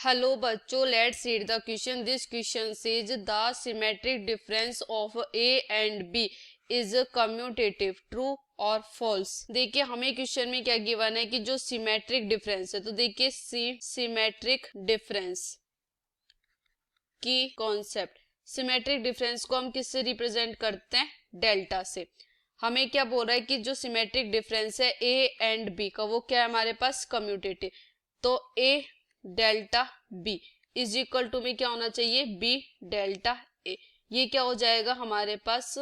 Hello बच्चों, let's read the question. This question says the symmetric difference of A and B is commutative, true और false. देखिए हमें question में क्या given है कि जो सिमेट्रिक डिफरेंस है, तो देखिए सिमेट्रिक डिफरेंस की कॉन्सेप्ट, सिमेट्रिक डिफरेंस को हम किससे रिप्रेजेंट करते हैं? डेल्टा से. हमें क्या बोल रहा है कि जो सिमेट्रिक डिफरेंस है ए एंड बी का, वो क्या है हमारे पास? कम्यूटेटिव. तो A delta B is equal to में क्या होना चाहिए? B delta A. ये क्या हो जाएगा हमारे पास?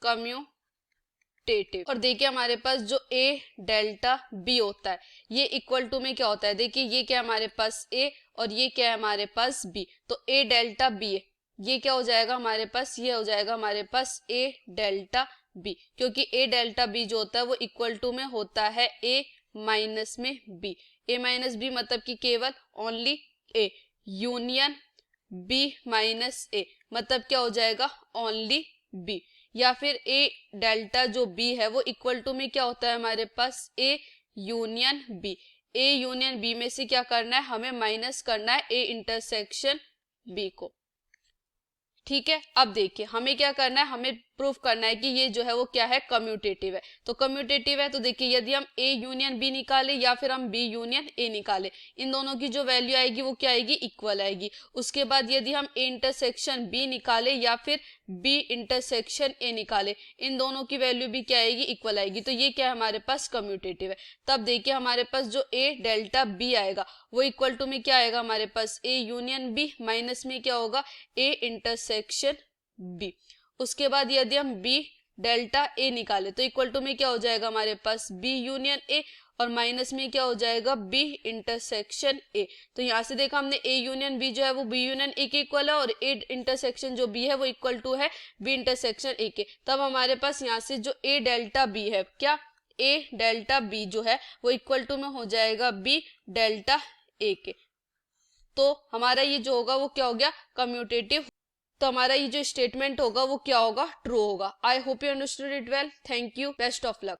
कम्यूटेटिव. और देखिए हमारे पास जो ए डेल्टा बी होता है, ये इक्वल टू में क्या होता है? देखिए ये क्या है हमारे पास? ए और ये क्या है हमारे पास? बी. तो ए डेल्टा बी है, ये क्या हो जाएगा हमारे पास? ये हो जाएगा हमारे पास ए डेल्टा बी, क्योंकि ए डेल्टा बी जो होता है वो इक्वल टू में होता है ए माइनस में बी. ए माइनस बी मतलब कि केवल only A union B minus A, मतलब क्या हो जाएगा? Only B. या फिर ए डेल्टा जो बी है वो इक्वल टू में क्या होता है हमारे पास? A union B. A union B में से क्या करना है? हमें माइनस करना है ए इंटरसेक्शन बी को. ठीक है. अब देखिए हमें क्या करना है, हमें प्रूफ करना है कि ये जो है वो क्या है? कम्यूटेटिव है. तो कम्यूटेटिव है तो देखिए यदि हम ए यूनियन बी निकाले या फिर हम बी यूनियन ए निकाले, इन दोनों की जो वैल्यू आएगी वो क्या आएगी? इक्वल आएगी. उसके बाद यदि हम ए इंटरसेक्शन बी निकाले या फिर बी इंटरसेक्शन ए निकाले, इन दोनों की वैल्यू भी क्या आएगी? इक्वल आएगी. तो ये क्या है हमारे पास? कम्यूटेटिव है. तब देखिए हमारे पास जो ए डेल्टा बी आएगा वो इक्वल टू में क्या आएगा हमारे पास? ए यूनियन बी माइनस में क्या होगा? A intersection B. उसके बाद यदि हम बी डेल्टा ए निकाले तो इक्वल टू में क्या हो जाएगा हमारे पास? बी यूनियन ए और माइनस में क्या हो जाएगा? B intersection A. तो यहां से देखा हमने ए यूनियन बी जो है वो बी यूनियन ए के इक्वल है और ए इंटरसेक्शन जो बी है वो इक्वल टू है बी इंटरसेक्शन ए के. तब हमारे पास यहाँ से जो ए डेल्टा बी है, क्या ए डेल्टा बी जो है वो इक्वल टू में हो जाएगा बी डेल्टा ए के. तो हमारा ये जो होगा वो क्या हो गया? कम्यूटेटिव. तो हमारा ये जो स्टेटमेंट होगा वो क्या होगा? ट्रू होगा. I hope you understood it well. Thank you. Best of luck.